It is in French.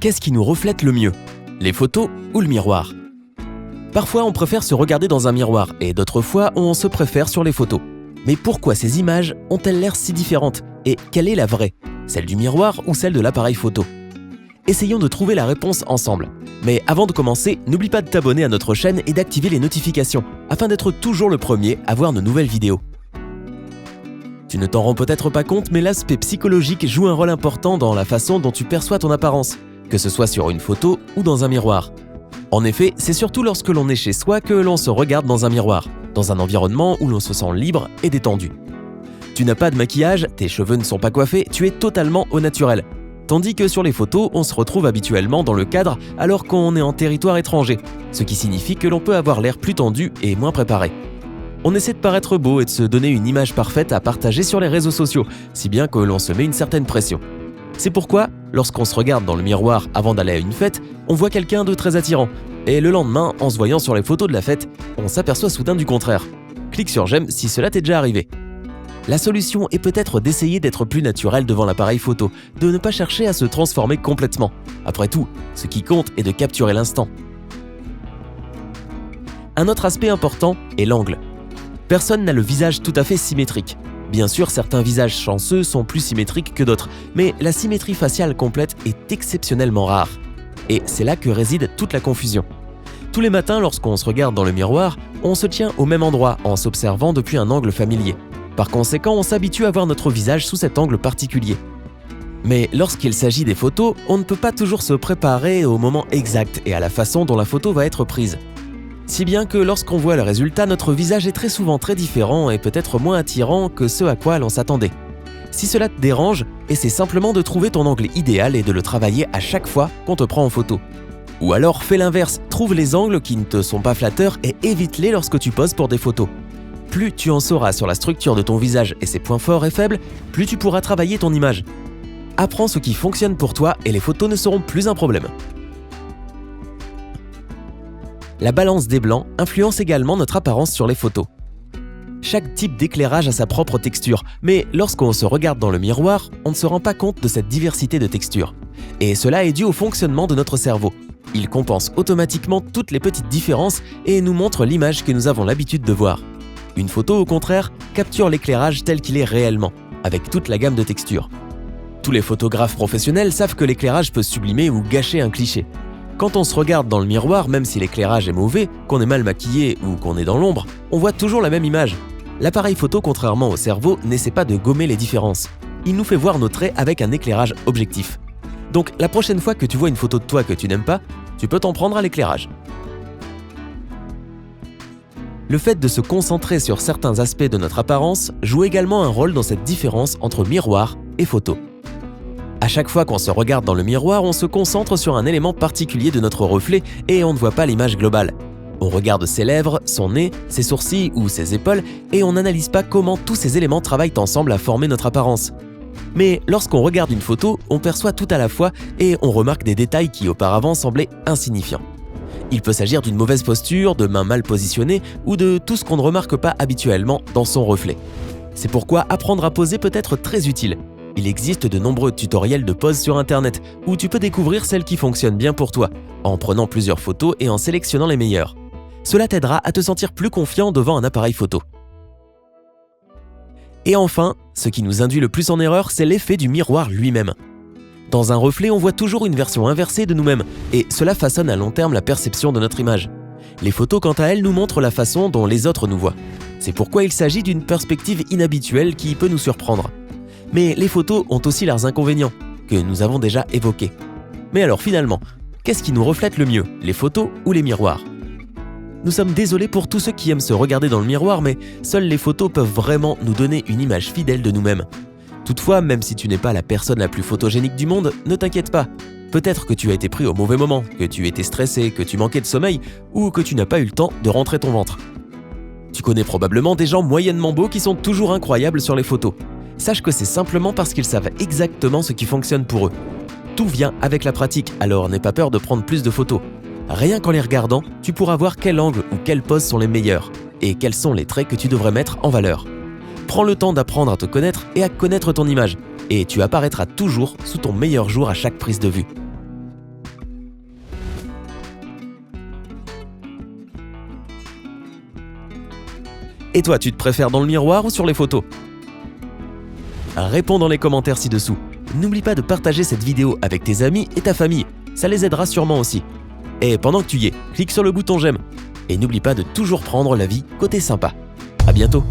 Qu'est-ce qui nous reflète le mieux? Les photos ou le miroir? Parfois, on préfère se regarder dans un miroir et d'autres fois, on se préfère sur les photos. Mais pourquoi ces images ont-elles l'air si différentes? Et quelle est la vraie? Celle du miroir ou celle de l'appareil photo? Essayons de trouver la réponse ensemble. Mais avant de commencer, n'oublie pas de t'abonner à notre chaîne et d'activer les notifications afin d'être toujours le premier à voir nos nouvelles vidéos. Tu ne t'en rends peut-être pas compte, mais l'aspect psychologique joue un rôle important dans la façon dont tu perçois ton apparence, que ce soit sur une photo ou dans un miroir. En effet, c'est surtout lorsque l'on est chez soi que l'on se regarde dans un miroir, dans un environnement où l'on se sent libre et détendu. Tu n'as pas de maquillage, tes cheveux ne sont pas coiffés, tu es totalement au naturel. Tandis que sur les photos, on se retrouve habituellement dans le cadre alors qu'on est en territoire étranger, ce qui signifie que l'on peut avoir l'air plus tendu et moins préparé. On essaie de paraître beau et de se donner une image parfaite à partager sur les réseaux sociaux, si bien que l'on se met une certaine pression. C'est pourquoi, lorsqu'on se regarde dans le miroir avant d'aller à une fête, on voit quelqu'un de très attirant. Et le lendemain, en se voyant sur les photos de la fête, on s'aperçoit soudain du contraire. Clique sur j'aime si cela t'est déjà arrivé. La solution est peut-être d'essayer d'être plus naturel devant l'appareil photo, de ne pas chercher à se transformer complètement. Après tout, ce qui compte est de capturer l'instant. Un autre aspect important est l'angle. Personne n'a le visage tout à fait symétrique. Bien sûr, certains visages chanceux sont plus symétriques que d'autres, mais la symétrie faciale complète est exceptionnellement rare. Et c'est là que réside toute la confusion. Tous les matins, lorsqu'on se regarde dans le miroir, on se tient au même endroit en s'observant depuis un angle familier. Par conséquent, on s'habitue à voir notre visage sous cet angle particulier. Mais lorsqu'il s'agit des photos, on ne peut pas toujours se préparer au moment exact et à la façon dont la photo va être prise. Si bien que lorsqu'on voit le résultat, notre visage est très souvent très différent et peut-être moins attirant que ce à quoi l'on s'attendait. Si cela te dérange, essaie simplement de trouver ton angle idéal et de le travailler à chaque fois qu'on te prend en photo. Ou alors fais l'inverse, trouve les angles qui ne te sont pas flatteurs et évite-les lorsque tu poses pour des photos. Plus tu en sauras sur la structure de ton visage et ses points forts et faibles, plus tu pourras travailler ton image. Apprends ce qui fonctionne pour toi et les photos ne seront plus un problème. La balance des blancs influence également notre apparence sur les photos. Chaque type d'éclairage a sa propre texture, mais lorsqu'on se regarde dans le miroir, on ne se rend pas compte de cette diversité de textures. Et cela est dû au fonctionnement de notre cerveau. Il compense automatiquement toutes les petites différences et nous montre l'image que nous avons l'habitude de voir. Une photo, au contraire, capture l'éclairage tel qu'il est réellement, avec toute la gamme de textures. Tous les photographes professionnels savent que l'éclairage peut sublimer ou gâcher un cliché. Quand on se regarde dans le miroir, même si l'éclairage est mauvais, qu'on est mal maquillé ou qu'on est dans l'ombre, on voit toujours la même image. L'appareil photo, contrairement au cerveau, n'essaie pas de gommer les différences. Il nous fait voir nos traits avec un éclairage objectif. Donc la prochaine fois que tu vois une photo de toi que tu n'aimes pas, tu peux t'en prendre à l'éclairage. Le fait de se concentrer sur certains aspects de notre apparence joue également un rôle dans cette différence entre miroir et photo. À chaque fois qu'on se regarde dans le miroir, on se concentre sur un élément particulier de notre reflet et on ne voit pas l'image globale. On regarde ses lèvres, son nez, ses sourcils ou ses épaules et on n'analyse pas comment tous ces éléments travaillent ensemble à former notre apparence. Mais lorsqu'on regarde une photo, on perçoit tout à la fois et on remarque des détails qui auparavant semblaient insignifiants. Il peut s'agir d'une mauvaise posture, de mains mal positionnées ou de tout ce qu'on ne remarque pas habituellement dans son reflet. C'est pourquoi apprendre à poser peut être très utile. Il existe de nombreux tutoriels de pose sur internet où tu peux découvrir celles qui fonctionnent bien pour toi, en prenant plusieurs photos et en sélectionnant les meilleures. Cela t'aidera à te sentir plus confiant devant un appareil photo. Et enfin, ce qui nous induit le plus en erreur, c'est l'effet du miroir lui-même. Dans un reflet, on voit toujours une version inversée de nous-mêmes, et cela façonne à long terme la perception de notre image. Les photos, quant à elles, nous montrent la façon dont les autres nous voient. C'est pourquoi il s'agit d'une perspective inhabituelle qui peut nous surprendre. Mais les photos ont aussi leurs inconvénients, que nous avons déjà évoqués. Mais alors finalement, qu'est-ce qui nous reflète le mieux, les photos ou les miroirs? Nous sommes désolés pour tous ceux qui aiment se regarder dans le miroir, mais seules les photos peuvent vraiment nous donner une image fidèle de nous-mêmes. Toutefois, même si tu n'es pas la personne la plus photogénique du monde, ne t'inquiète pas. Peut-être que tu as été pris au mauvais moment, que tu étais stressé, que tu manquais de sommeil ou que tu n'as pas eu le temps de rentrer ton ventre. Tu connais probablement des gens moyennement beaux qui sont toujours incroyables sur les photos. Sache que c'est simplement parce qu'ils savent exactement ce qui fonctionne pour eux. Tout vient avec la pratique, alors n'aie pas peur de prendre plus de photos. Rien qu'en les regardant, tu pourras voir quel angle ou quelle pose sont les meilleurs et quels sont les traits que tu devrais mettre en valeur. Prends le temps d'apprendre à te connaître et à connaître ton image, et tu apparaîtras toujours sous ton meilleur jour à chaque prise de vue. Et toi, tu te préfères dans le miroir ou sur les photos? Réponds dans les commentaires ci-dessous. N'oublie pas de partager cette vidéo avec tes amis et ta famille, ça les aidera sûrement aussi. Et pendant que tu y es, clique sur le bouton j'aime. Et n'oublie pas de toujours prendre la vie côté sympa. À bientôt.